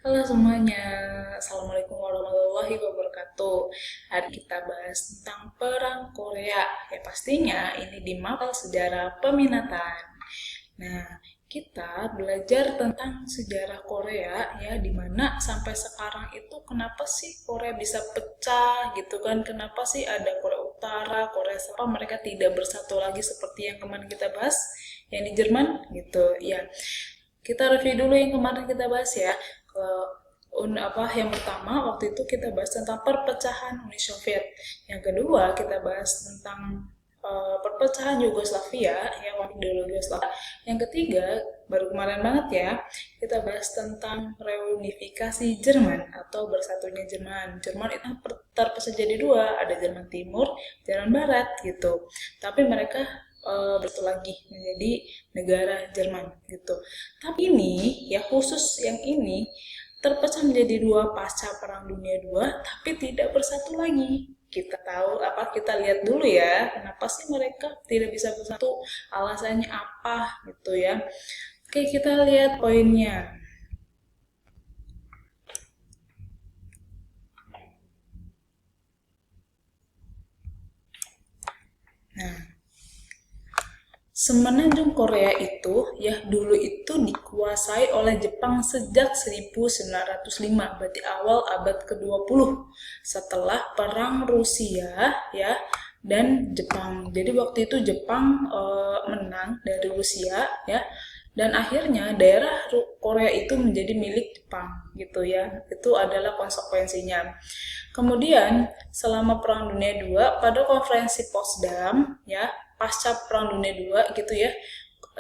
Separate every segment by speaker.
Speaker 1: Halo semuanya, Assalamualaikum warahmatullahi wabarakatuh. Hari kita bahas tentang Perang Korea. Ya pastinya ini di mapel sejarah peminatan. Nah, kita belajar tentang sejarah Korea ya, dimana sampai sekarang itu kenapa sih Korea bisa pecah gitu kan? Kenapa sih ada Korea Utara, Korea Selatan, mereka tidak bersatu lagi seperti yang kemarin kita bahas, yang di Jerman gitu ya. Kita review dulu yang kemarin kita bahas ya. Yang pertama waktu itu kita bahas tentang perpecahan Uni Soviet. Yang kedua kita bahas tentang perpecahan Yugoslavia, yang waktu dulu Yugoslavia. Yang ketiga baru kemarin banget ya, kita bahas tentang reunifikasi Jerman atau bersatunya Jerman. Jerman itu terpecah jadi dua, ada Jerman Timur, Jerman Barat gitu. Tapi mereka bersatu lagi menjadi negara Jerman gitu. Tapi ini ya, khusus yang ini terpecah menjadi dua pasca Perang Dunia II, tapi tidak bersatu lagi. Kita lihat dulu ya, kenapa sih mereka tidak bisa bersatu, alasannya apa gitu ya. Oke, kita lihat poinnya. Nah, semenanjung Korea itu ya dulu itu dikuasai oleh Jepang sejak 1905, berarti awal abad ke-20 setelah perang Rusia ya dan Jepang. Jadi waktu itu Jepang menang dari Rusia ya, dan akhirnya daerah Korea itu menjadi milik Jepang gitu ya. Itu adalah konsekuensinya. Kemudian selama Perang Dunia II, pada konferensi Potsdam ya, pasca Perang Dunia II gitu ya,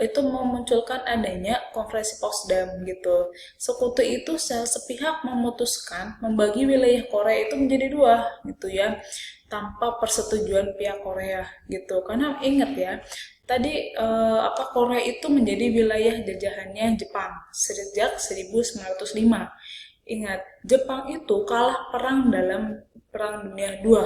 Speaker 1: itu memunculkan adanya konferensi Potsdam gitu. Sekutu itu secara sepihak memutuskan membagi wilayah Korea itu menjadi dua gitu ya, tanpa persetujuan pihak Korea gitu. Karena ingat ya, tadi Korea itu menjadi wilayah jajahannya Jepang sejak 1905. Ingat, Jepang itu kalah perang dalam Perang Dunia II.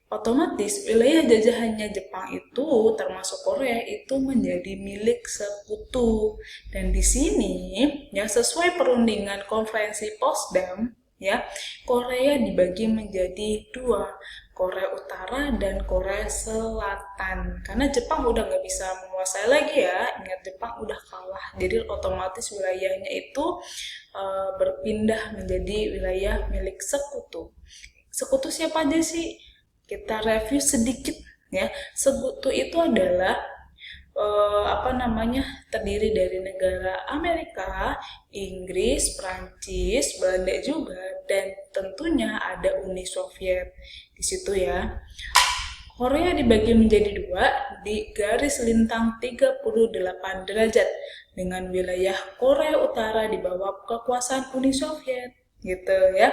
Speaker 1: Otomatis wilayah jajahannya Jepang itu termasuk Korea itu menjadi milik sekutu. Dan di sini ya, sesuai perundingan konferensi Potsdam ya, Korea dibagi menjadi dua, Korea Utara dan Korea Selatan. Karena Jepang udah nggak bisa menguasai lagi ya, ingat Jepang udah kalah, jadi otomatis wilayahnya itu berpindah menjadi wilayah milik sekutu. Sekutu siapa aja sih? Kita review sedikit ya. Sekutu itu adalah terdiri dari negara Amerika, Inggris, Prancis, Belanda juga, dan tentunya ada Uni Soviet di situ ya. Korea dibagi menjadi dua di garis lintang 38 derajat dengan wilayah Korea Utara di bawah kekuasaan Uni Soviet gitu ya,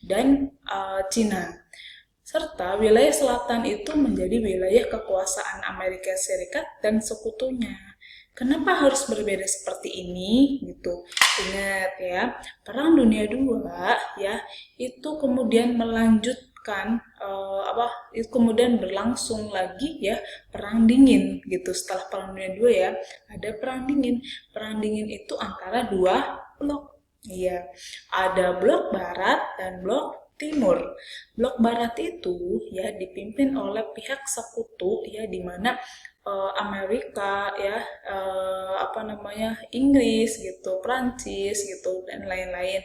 Speaker 1: dan Cina. Serta wilayah selatan itu menjadi wilayah kekuasaan Amerika Serikat dan sekutunya. Kenapa harus berbeda seperti ini gitu? Ingat ya, Perang Dunia II ya itu kemudian melanjutkan itu kemudian berlangsung lagi ya, Perang Dingin gitu. Setelah Perang Dunia II ya, ada Perang Dingin. Perang Dingin itu antara dua blok. Iya, ada blok barat dan blok Timur. Blok Barat itu ya dipimpin oleh pihak sekutu ya, di mana Amerika ya, Inggris gitu, Prancis gitu, dan lain-lain.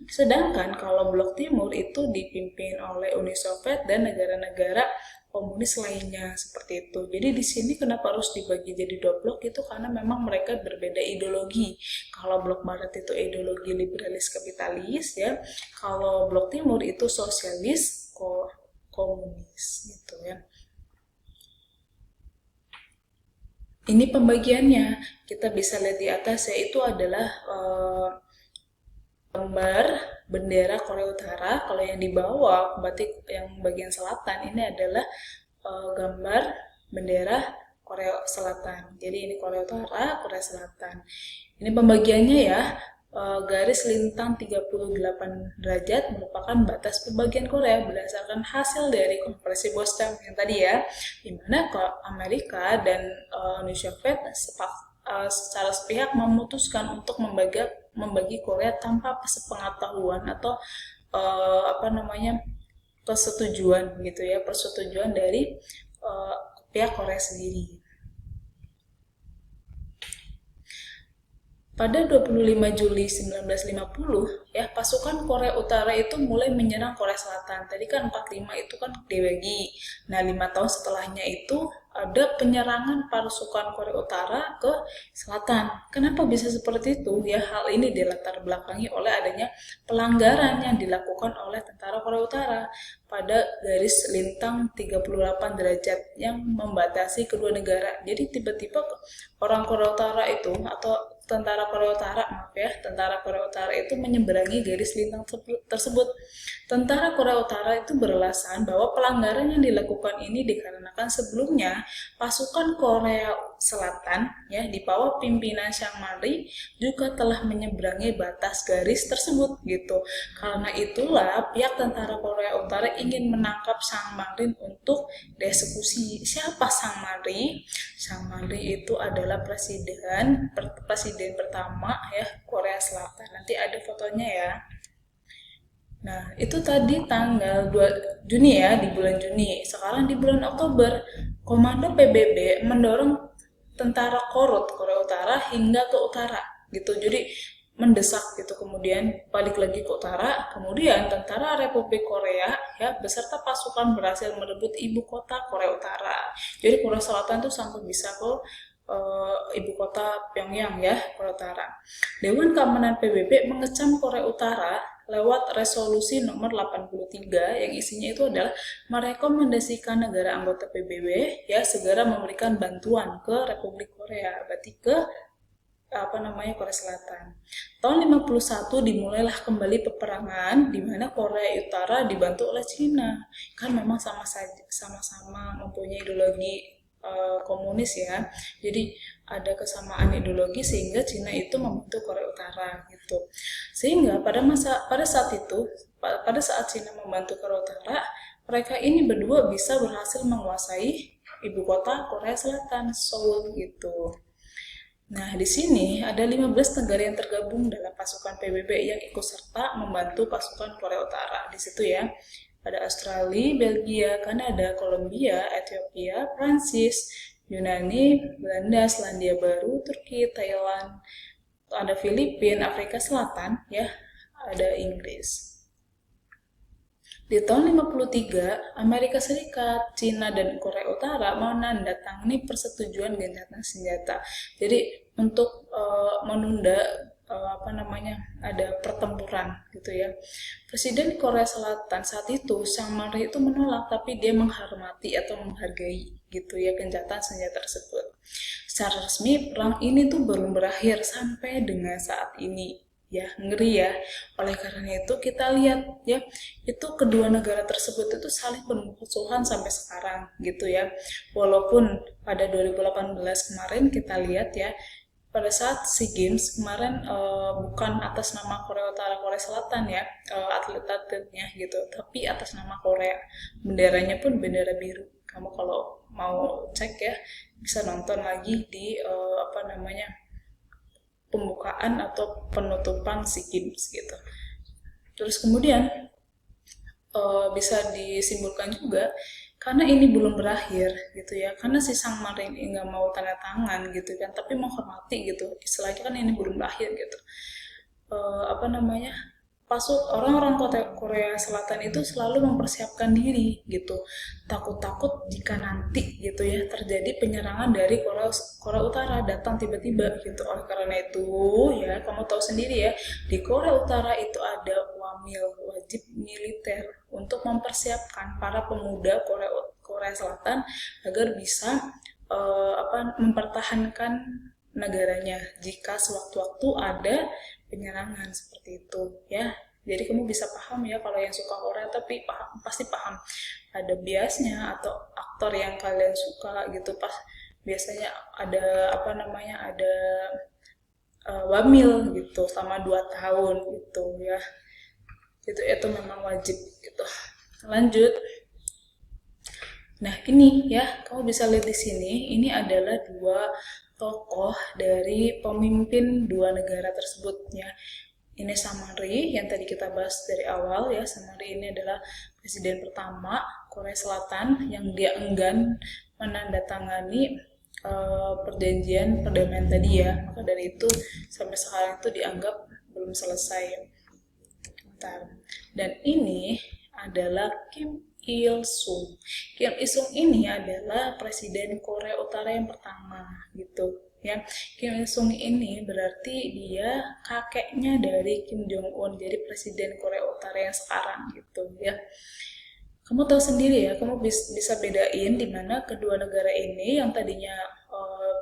Speaker 1: Sedangkan kalau Blok Timur itu dipimpin oleh Uni Soviet dan negara-negara komunis lainnya seperti itu. Jadi di sini kenapa harus dibagi jadi dua blok itu karena memang mereka berbeda ideologi. Kalau blok barat itu ideologi liberalis kapitalis ya, kalau blok timur itu sosialis komunis gitu ya. Ini pembagiannya, kita bisa lihat di atas yaitu adalah gambar bendera Korea Utara. Kalau yang di bawah, berarti yang bagian selatan, ini adalah gambar bendera Korea Selatan. Jadi ini Korea Utara, Korea Selatan. Ini pembagiannya ya, garis lintang 38 derajat merupakan batas pembagian Korea berdasarkan hasil dari konferensi Potsdam yang tadi ya, dimana Amerika dan Uni Soviet secara sepihak memutuskan untuk membagi Korea tanpa sepengetahuan atau persetujuan gitu ya, persetujuan dari pihak Korea sendiri. Pada 25 Juli 1950, ya, pasukan Korea Utara itu mulai menyerang Korea Selatan. Tadi kan 45 itu kan dibagi. Nah, 5 tahun setelahnya itu ada penyerangan pasukan Korea Utara ke selatan. Kenapa bisa seperti itu? Ya, hal ini dilatar belakangi oleh adanya pelanggaran yang dilakukan oleh tentara Korea Utara pada garis lintang 38 derajat yang membatasi kedua negara. Jadi tiba-tiba orang Korea Utara itu atau tentara Korea Utara itu menyeberangi garis lintang tersebut. Tentara Korea Utara itu beralasan bahwa pelanggaran yang dilakukan ini dikarenakan sebelumnya pasukan Korea Selatan ya di bawah pimpinan Sang Man-ri juga telah menyeberangi batas garis tersebut gitu. Karena itulah pihak tentara Korea Utara ingin menangkap Sang Man-ri untuk dieksekusi. Siapa Sang Man-ri? Sang Man-ri itu adalah presiden pertama ya Korea Selatan. Nanti ada fotonya ya. Nah, itu tadi tanggal 2 Juni ya, di bulan Juni. Sekarang di bulan Oktober, Komando PBB mendorong tentara Korut Korea Utara hingga ke utara gitu. Jadi mendesak gitu, kemudian balik lagi ke utara, kemudian tentara Republik Korea ya beserta pasukan berhasil merebut ibu kota Korea Utara. Jadi Korea Selatan tuh sampai bisa ke ibu kota Pyongyang ya, Korea Utara. Dewan Keamanan PBB mengecam Korea Utara lewat resolusi nomor 83 yang isinya itu adalah merekomendasikan negara anggota PBB ya segera memberikan bantuan ke Republik Korea, berarti ke Korea Selatan. Tahun 51 dimulailah kembali peperangan di mana Korea Utara dibantu oleh Cina. Kan memang sama-sama mempunyai ideologi komunis ya. Jadi ada kesamaan ideologi sehingga Cina itu membantu Korea Utara gitu. Sehingga pada saat Cina membantu Korea Utara, mereka ini berdua bisa berhasil menguasai ibu kota Korea Selatan, Seoul gitu. Nah, di sini ada 15 negara yang tergabung dalam pasukan PBB yang ikut serta membantu pasukan Korea Utara. Di situ ya, ada Australia, Belgia, Kanada, Kolombia, Ethiopia, Prancis, Yunani, Belanda, Selandia Baru, Turki, Thailand, ada Filipina, Afrika Selatan, ya, ada Inggris. Di tahun 53, Amerika Serikat, Cina, dan Korea Utara menandatangani persetujuan gencatan senjata. Jadi untuk menunda ada pertempuran gitu ya. Presiden Korea Selatan saat itu Sang Man-ri itu menolak, tapi dia menghormati atau menghargai gitu ya gencatan senjata tersebut. Secara resmi perang ini tuh belum berakhir sampai dengan saat ini. Ya, ngeri ya. Oleh karena itu kita lihat ya, itu kedua negara tersebut itu saling bermusuhan sampai sekarang gitu ya. Walaupun pada 2018 kemarin kita lihat ya, pada saat SEA Games kemarin bukan atas nama Korea Utara Korea Selatan ya, atlet-atletnya gitu, tapi atas nama Korea. Benderanya pun bendera biru. Kamu kalau mau cek ya, bisa nonton lagi di pembukaan atau penutupan SEA Games gitu. Terus kemudian bisa disimpulkan juga karena ini belum berakhir gitu ya, karena si Sang Man-ri ini nggak mau tanda tangan gitu kan, tapi menghormati gitu, istilahnya kan ini belum berakhir gitu. Orang-orang Korea Selatan itu selalu mempersiapkan diri gitu, takut-takut jika nanti gitu ya terjadi penyerangan dari Korea Utara datang tiba-tiba gitu. Oleh karena itu ya kamu tahu sendiri ya, di Korea Utara itu ada wajib militer untuk mempersiapkan para pemuda Korea Selatan agar bisa mempertahankan negaranya jika sewaktu-waktu ada penyerangan seperti itu ya. Jadi kamu bisa paham ya, kalau yang suka Korea tapi pasti paham ada biasnya atau aktor yang kalian suka gitu, pas biasanya ada ada wamil gitu selama 2 tahun gitu ya. Itu memang wajib gitu. Lanjut. Nah, ini ya, kamu bisa lihat di sini, ini adalah 2 tokoh dari pemimpin dua negara tersebut ya. Ini Samari yang tadi kita bahas dari awal ya. Samari ini adalah presiden pertama Korea Selatan yang dia enggan menandatangani perjanjian perdamaian tadi ya. Maka dari itu sampai sekarang itu dianggap belum selesai. Bentar. Dan ini adalah Kim Il-sung. Kim Il-sung ini adalah presiden Korea Utara yang pertama gitu ya. Kim Il-sung ini berarti dia kakeknya dari Kim Jong-un, jadi presiden Korea Utara yang sekarang gitu ya. Kamu tahu sendiri ya, kamu bisa bedain di mana kedua negara ini yang tadinya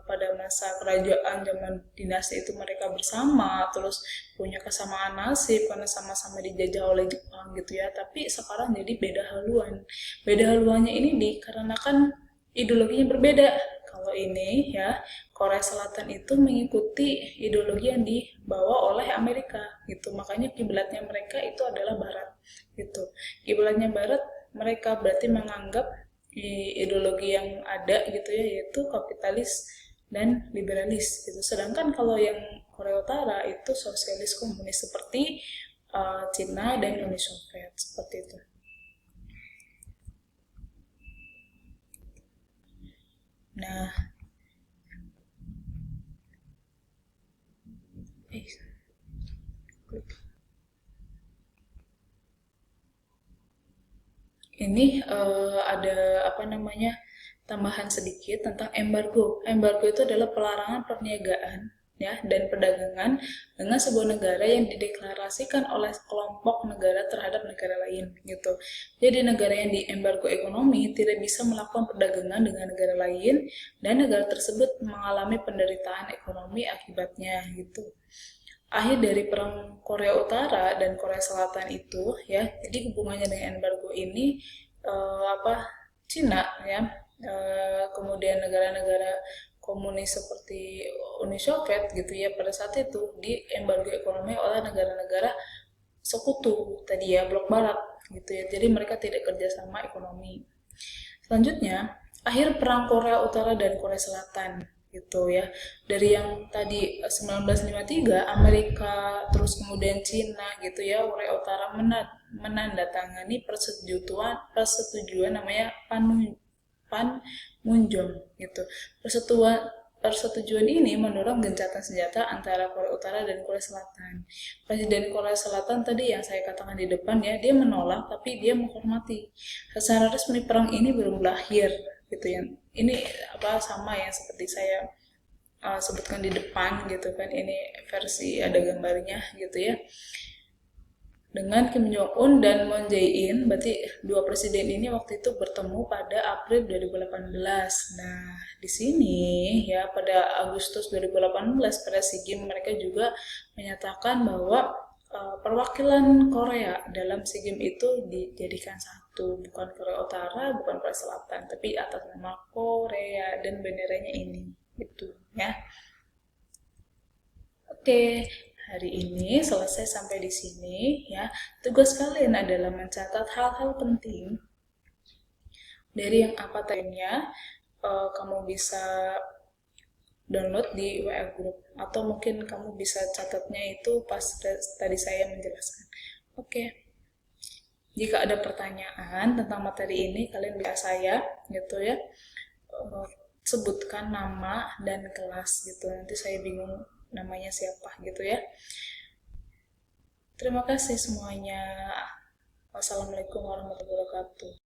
Speaker 1: pada masa kerajaan zaman dinasti itu mereka bersama, terus punya kesamaan nasib karena sama-sama dijajah oleh Jepang gitu ya, tapi sekarang jadi beda haluan. Beda haluannya ini dikarenakan ideologinya berbeda. Kalau ini ya, Korea Selatan itu mengikuti ideologi yang dibawa oleh Amerika gitu, makanya kiblatnya mereka itu adalah Barat gitu. Kiblatnya Barat, mereka berarti menganggap ideologi yang ada gitu ya, yaitu kapitalis dan liberalis gitu. Sedangkan kalau yang Korea Utara itu sosialis komunis seperti Cina dan Uni Soviet seperti itu. Nah, ini ada apa namanya tambahan sedikit tentang embargo. Embargo itu adalah pelarangan perniagaan ya dan perdagangan dengan sebuah negara yang dideklarasikan oleh kelompok negara terhadap negara lain gitu. Jadi negara yang diembargo ekonomi tidak bisa melakukan perdagangan dengan negara lain dan negara tersebut mengalami penderitaan ekonomi akibatnya gitu. Akhir dari perang Korea Utara dan Korea Selatan itu ya, jadi hubungannya dengan embargo ini Cina ya, kemudian negara-negara komunis seperti Uni Soviet gitu ya, pada saat itu di embargo ekonomi oleh negara-negara sekutu tadi ya, blok barat gitu ya, jadi mereka tidak kerjasama ekonomi. Selanjutnya akhir perang Korea Utara dan Korea Selatan gitu ya, dari yang tadi 1953 Amerika terus kemudian Cina gitu ya, Korea Utara menandatangani persetujuan namanya Panmunjom gitu. Persetujuan ini mendorong gencatan senjata antara Korea Utara dan Korea Selatan. Presiden Korea Selatan tadi yang saya katakan di depan ya, dia menolak tapi dia menghormati. Secara resmi perang ini belum berakhir gitu ya. Ini sama yang seperti saya sebutkan di depan gitu kan, ini versi ada gambarnya gitu ya, dengan Kim Jong-un dan Moon Jae-in. Berarti dua presiden ini waktu itu bertemu pada April 2018. Nah, di sini ya pada Agustus 2018 pada SEA Games mereka juga menyatakan bahwa perwakilan Korea dalam SEA Games itu dijadikan satu, bukan Korea Utara, bukan Korea Selatan, tapi atas nama Korea dan benderanya ini gitu ya. Oke, hari ini selesai sampai di sini ya. Tugas kalian adalah mencatat hal-hal penting dari yang apa tadinya kamu bisa download di WA Group, atau mungkin kamu bisa catatnya itu pas tadi saya menjelaskan. Oke. Jika ada pertanyaan tentang materi ini, kalian bisa saya gitu ya, sebutkan nama dan kelas gitu. Nanti saya bingung namanya siapa gitu ya. Terima kasih semuanya. Wassalamualaikum warahmatullahi wabarakatuh.